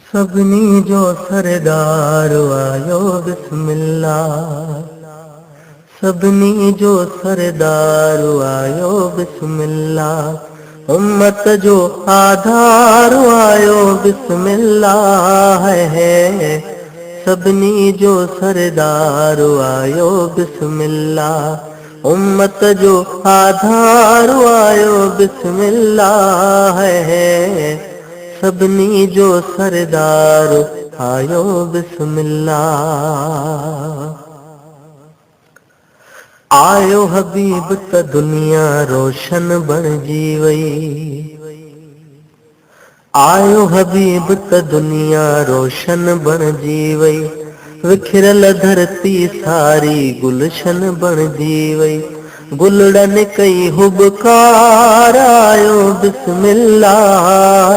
सभिनी जो सरदार आयो बिस्मिल्लाह। सभिनी जो सरदार आयो बिस्मिल्लाह। उम्मत जो आधार आयो बिस्मिल्लाह है। सभिनी जो सरदार आयो बिस्मिल्लाह। उम्मत जो आधार आयो बिस्मिल्लाह है। सभिनी जो सरदार आयो बिस्मिल्लाह। आयो हबीब त दुनिया रोशन बणजी वई। आयो हबीब त दुनिया रोशन बणजी वई। विखिरल धरती सारी गुलशन बणजी वई। गुलड़न कई हुबकार आयो बिस्मिल्लाह।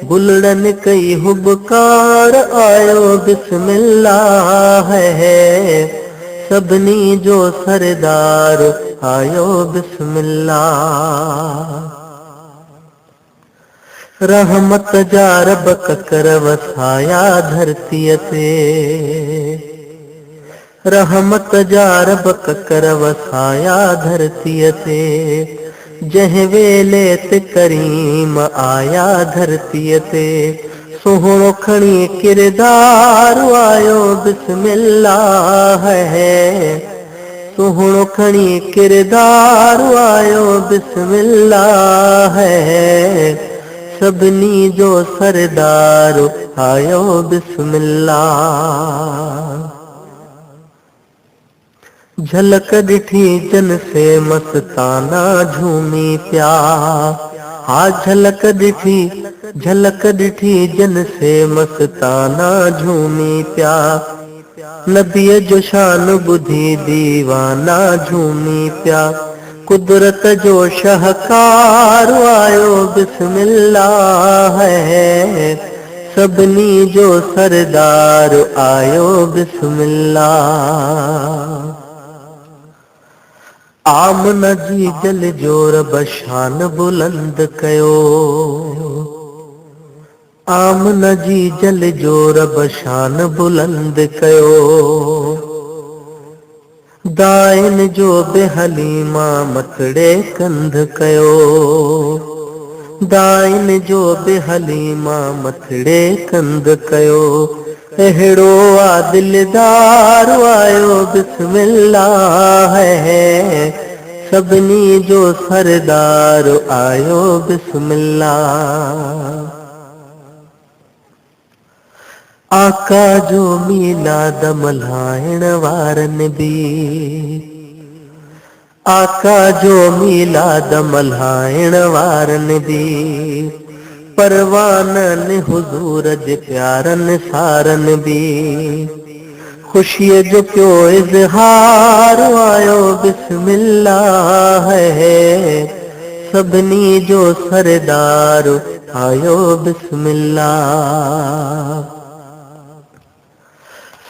गुलड़न कई हुबकार आयो बिस्मिल्लाह है। सभिनी जो सरदार आयो बिस्मिल्लाह। रहमत जा रब ककर वसाया धरतीअ ते। रहमत जा रब ककर वसाया धरतीअ ते। जंहिं वेले ते करीम आया धरतीअ ते। सुहिणो खणी किरदार आयो बिस्मिल्लाह है। सुहिणो खणी किरदार आयो बिस्मिल्लाह है। सभिनी जो सरदार आयो बिस्मिल्लाह। झलक ॾिठी जन से मस्ताना झूमी पिया। हा झलक ॾिठी जन से मस्ताना झूमी पिया। नबीअ जो शान ॿुधी दीवाना झूमी पिया। कुदरत जो शाहकार आयो बिस्मिल्लाह है। सभिनी जो सरदार आयो बिस्मिल्लाह। आमना जी दिल जोर बशान बुलंद कयो। आमना जी जल जोर बशान बुलंद कयो। दाइन जो बेहलीमा मथड़े कंध कयो। दाइन जो बेहलीमा मथड़े कंध कयो। अहिड़ो आ दिलदार आयो बिस्मिल्लाह है। सभिनी जो सरदार आयो बिस्मिल्लाह। आका जो मीलाद मल्हाइण वारन भी। आका जो मीलाद मल्हाइण वारन भी। परवानन हुजूर जे प्यारन सारन भी। खुशीअ जो पियो इज़हार आयो बिस्मिल्लाह है। सभिनी जो सरदार आयो बिस्मिल्लाह।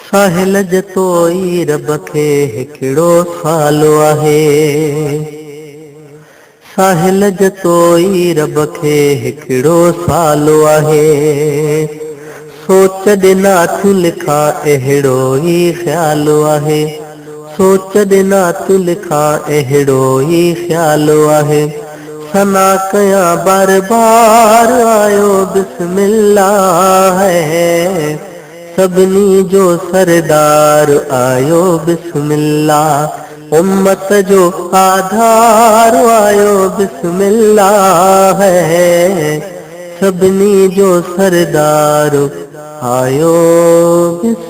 साहिल जतोई रब खे हिकिड़ो सुवालु आहे। साहिल जतोई रब खे हिकिड़ो सुवालु आहे। सोच ॾिना तूं लिखां अहिड़ो ई ख़्यालु आहे। सोच ॾिना तूं लिखां अहिड़ो ई ख़्यालु आहे। सना कयां बार बार आयो बिस्मिल्लाह है। सभिनी जो सरदार आयो बिस्मिल्लाह। उम्मत जो आधार आयो बिस्मिल्लाह है। सभिनी जो सरदार आयो बिस्मिल्लाह।